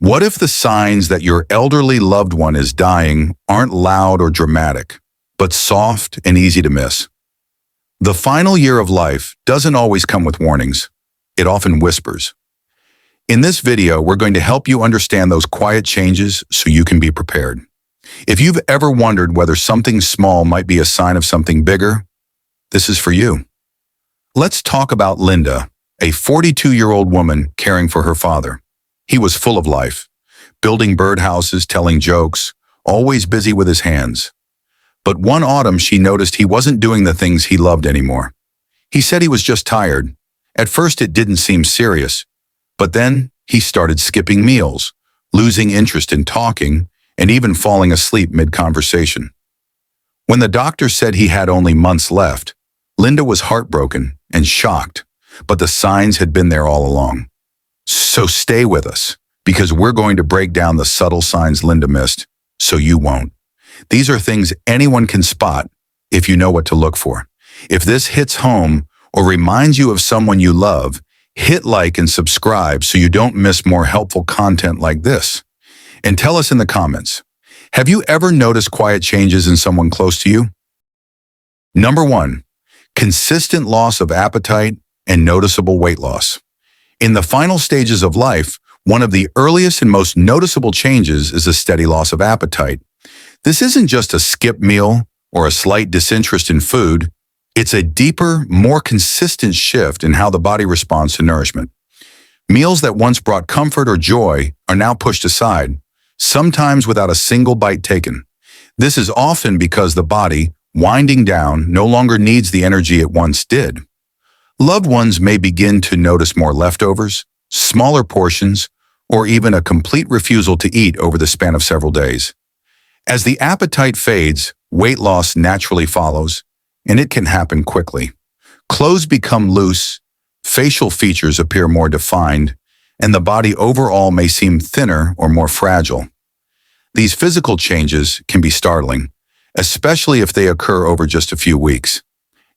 What if the signs that your elderly loved one is dying aren't loud or dramatic, but soft and easy to miss? The final year of life doesn't always come with warnings. It often whispers. In this video, we're going to help you understand those quiet changes so you can be prepared. If you've ever wondered whether something small might be a sign of something bigger, this is for you. Let's talk about Linda, a 42-year-old woman caring for her father. He was full of life, building birdhouses, telling jokes, always busy with his hands. But one autumn she noticed he wasn't doing the things he loved anymore. He said he was just tired. At first it didn't seem serious, but then he started skipping meals, losing interest in talking, and even falling asleep mid-conversation. When the doctor said he had only months left, Linda was heartbroken and shocked, but the signs had been there all along. So stay with us, because we're going to break down the subtle signs Linda missed, so you won't. These are things anyone can spot if you know what to look for. If this hits home or reminds you of someone you love, hit like and subscribe so you don't miss more helpful content like this. And tell us in the comments, have you ever noticed quiet changes in someone close to you? Number 1, consistent loss of appetite and noticeable weight loss. In the final stages of life, one of the earliest and most noticeable changes is a steady loss of appetite. This isn't just a skip meal or a slight disinterest in food. It's a deeper, more consistent shift in how the body responds to nourishment. Meals that once brought comfort or joy are now pushed aside, sometimes without a single bite taken. This is often because the body, winding down, no longer needs the energy it once did. Loved ones may begin to notice more leftovers, smaller portions, or even a complete refusal to eat over the span of several days. As the appetite fades, weight loss naturally follows, and it can happen quickly. Clothes become loose, facial features appear more defined, and the body overall may seem thinner or more fragile. These physical changes can be startling, especially if they occur over just a few weeks.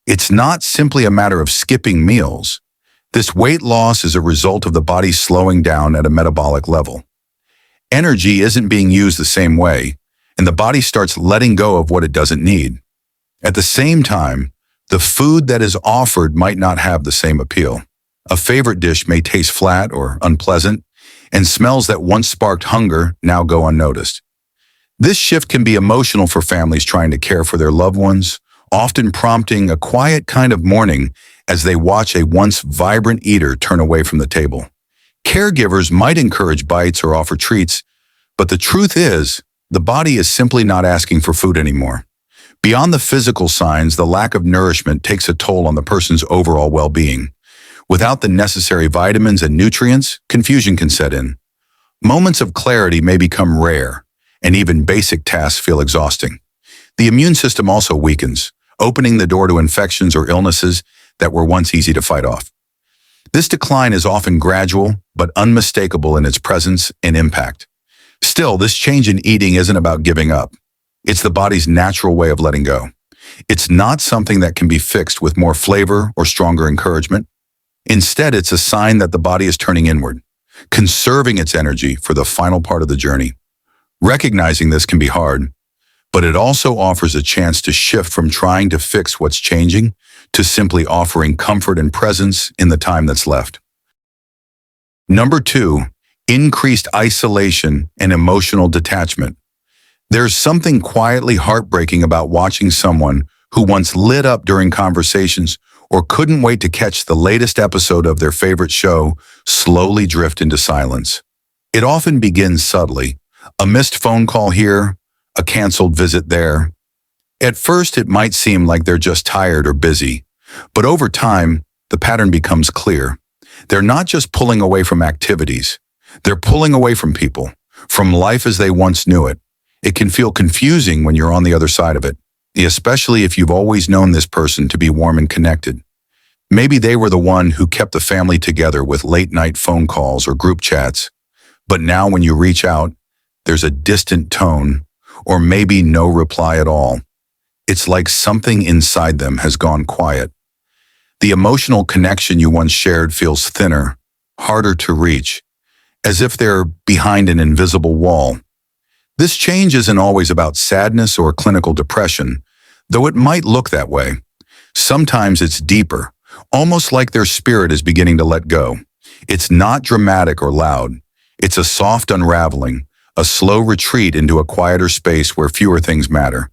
It's not simply a matter of skipping meals. This weight loss is a result of the body slowing down at a metabolic level. Energy isn't being used the same way, and the body starts letting go of what it doesn't need. At the same time, the food that is offered might not have the same appeal. A favorite dish may taste flat or unpleasant, and smells that once sparked hunger now go unnoticed. This shift can be emotional for families trying to care for their loved ones, often prompting a quiet kind of mourning as they watch a once vibrant eater turn away from the table. Caregivers might encourage bites or offer treats, but the truth is, the body is simply not asking for food anymore. Beyond the physical signs, the lack of nourishment takes a toll on the person's overall well-being. Without the necessary vitamins and nutrients, confusion can set in. Moments of clarity may become rare, and even basic tasks feel exhausting. The immune system also weakens, opening the door to infections or illnesses that were once easy to fight off. This decline is often gradual, but unmistakable in its presence and impact. Still, this change in eating isn't about giving up. It's the body's natural way of letting go. It's not something that can be fixed with more flavor or stronger encouragement. Instead, it's a sign that the body is turning inward, conserving its energy for the final part of the journey. Recognizing this can be hard, but it also offers a chance to shift from trying to fix what's changing to simply offering comfort and presence in the time that's left. Number 2, increased isolation and emotional detachment. There's something quietly heartbreaking about watching someone who once lit up during conversations or couldn't wait to catch the latest episode of their favorite show slowly drift into silence. It often begins subtly, a missed phone call here, a canceled visit there. At first, it might seem like they're just tired or busy, but over time, the pattern becomes clear. They're not just pulling away from activities, they're pulling away from people, from life as they once knew it. It can feel confusing when you're on the other side of it, especially if you've always known this person to be warm and connected. Maybe they were the one who kept the family together with late-night phone calls or group chats, but now when you reach out, there's a distant tone, or maybe no reply at all. It's like something inside them has gone quiet. The emotional connection you once shared feels thinner, harder to reach, as if they're behind an invisible wall. This change isn't always about sadness or clinical depression, though it might look that way. Sometimes it's deeper, almost like their spirit is beginning to let go. It's not dramatic or loud. It's a soft unraveling, a slow retreat into a quieter space where fewer things matter.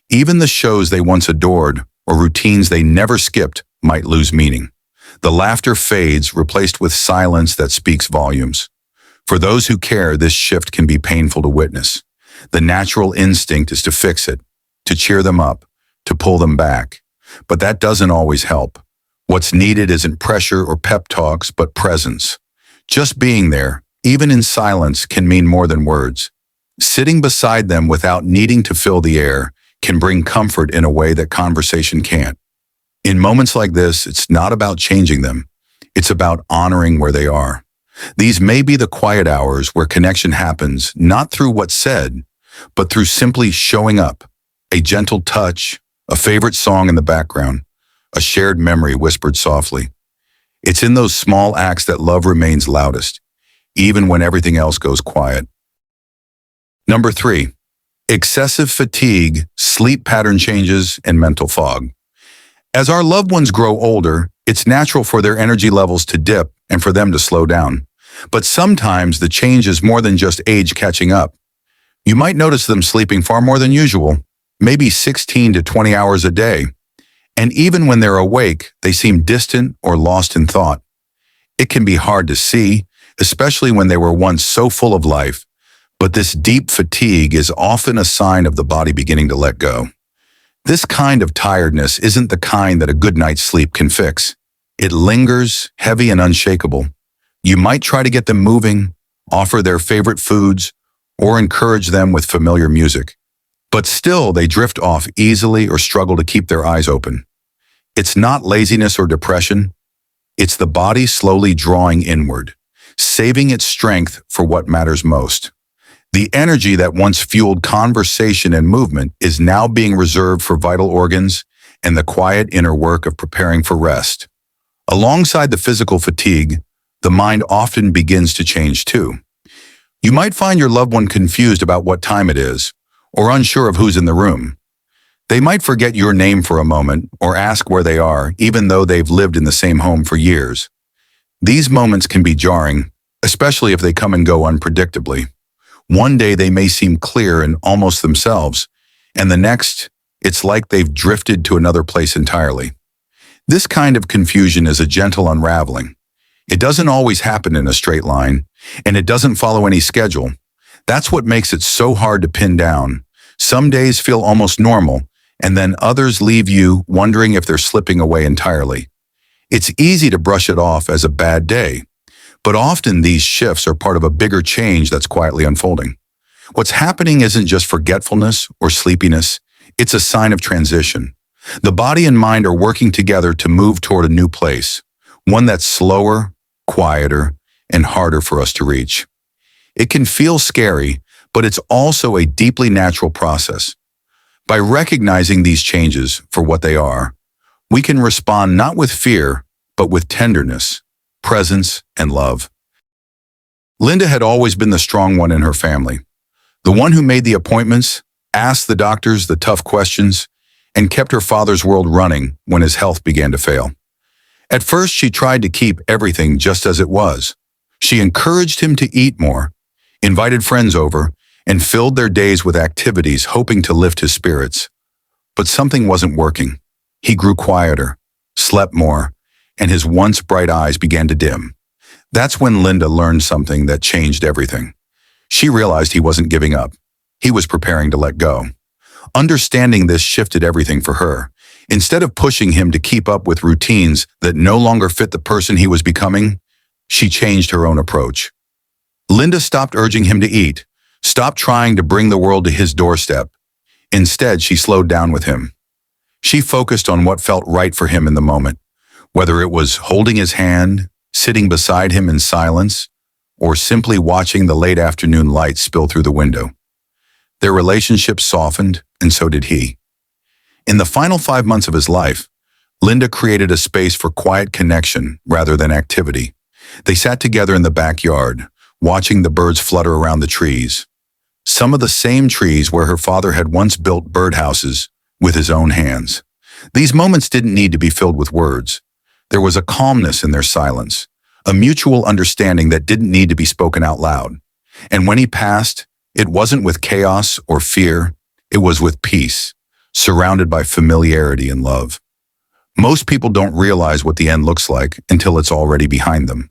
Even the shows they once adored or routines they never skipped might lose meaning. The laughter fades, replaced with silence that speaks volumes. For those who care, this shift can be painful to witness. The natural instinct is to fix it, to cheer them up, to pull them back. But that doesn't always help. What's needed isn't pressure or pep talks, but presence. Just being there, even in silence, can mean more than words. Sitting beside them without needing to fill the air can bring comfort in a way that conversation can't. In moments like this, it's not about changing them. It's about honoring where they are. These may be the quiet hours where connection happens, not through what's said, but through simply showing up. A gentle touch, a favorite song in the background, a shared memory whispered softly. It's in those small acts that love remains loudest, even when everything else goes quiet. Number 3, excessive fatigue, sleep pattern changes, and mental fog. As our loved ones grow older, it's natural for their energy levels to dip and for them to slow down. But sometimes the change is more than just age catching up. You might notice them sleeping far more than usual, maybe 16 to 20 hours a day. And even when they're awake, they seem distant or lost in thought. It can be hard to see, especially when they were once so full of life. But this deep fatigue is often a sign of the body beginning to let go. This kind of tiredness isn't the kind that a good night's sleep can fix. It lingers, heavy and unshakable. You might try to get them moving, offer their favorite foods, or encourage them with familiar music. But still, they drift off easily or struggle to keep their eyes open. It's not laziness or depression. It's the body slowly drawing inward, saving its strength for what matters most. The energy that once fueled conversation and movement is now being reserved for vital organs and the quiet inner work of preparing for rest. Alongside the physical fatigue, the mind often begins to change too. You might find your loved one confused about what time it is, or unsure of who's in the room. They might forget your name for a moment or ask where they are, even though they've lived in the same home for years. These moments can be jarring, especially if they come and go unpredictably. One day they may seem clear and almost themselves, and the next, it's like they've drifted to another place entirely. This kind of confusion is a gentle unraveling. It doesn't always happen in a straight line, and it doesn't follow any schedule. That's what makes it so hard to pin down. Some days feel almost normal, and then others leave you wondering if they're slipping away entirely. It's easy to brush it off as a bad day, but often these shifts are part of a bigger change that's quietly unfolding. What's happening isn't just forgetfulness or sleepiness, it's a sign of transition. The body and mind are working together to move toward a new place, one that's slower, quieter, and harder for us to reach. It can feel scary, but it's also a deeply natural process. By recognizing these changes for what they are, we can respond not with fear, but with tenderness, presence, and love. Linda had always been the strong one in her family, the one who made the appointments, asked the doctors the tough questions, and kept her father's world running when his health began to fail. At first, she tried to keep everything just as it was. She encouraged him to eat more, invited friends over, and filled their days with activities hoping to lift his spirits. But something wasn't working. He grew quieter, slept more, and his once bright eyes began to dim. That's when Linda learned something that changed everything. She realized he wasn't giving up. He was preparing to let go. Understanding this shifted everything for her. Instead of pushing him to keep up with routines that no longer fit the person he was becoming, she changed her own approach. Linda stopped urging him to eat, stopped trying to bring the world to his doorstep. Instead, she slowed down with him. She focused on what felt right for him in the moment, whether it was holding his hand, sitting beside him in silence, or simply watching the late afternoon light spill through the window. Their relationship softened, and so did he. In the final 5 months of his life, Linda created a space for quiet connection rather than activity. They sat together in the backyard, watching the birds flutter around the trees. Some of the same trees where her father had once built birdhouses with his own hands. These moments didn't need to be filled with words. There was a calmness in their silence, a mutual understanding that didn't need to be spoken out loud. And when he passed, it wasn't with chaos or fear, it was with peace, surrounded by familiarity and love. Most people don't realize what the end looks like until it's already behind them.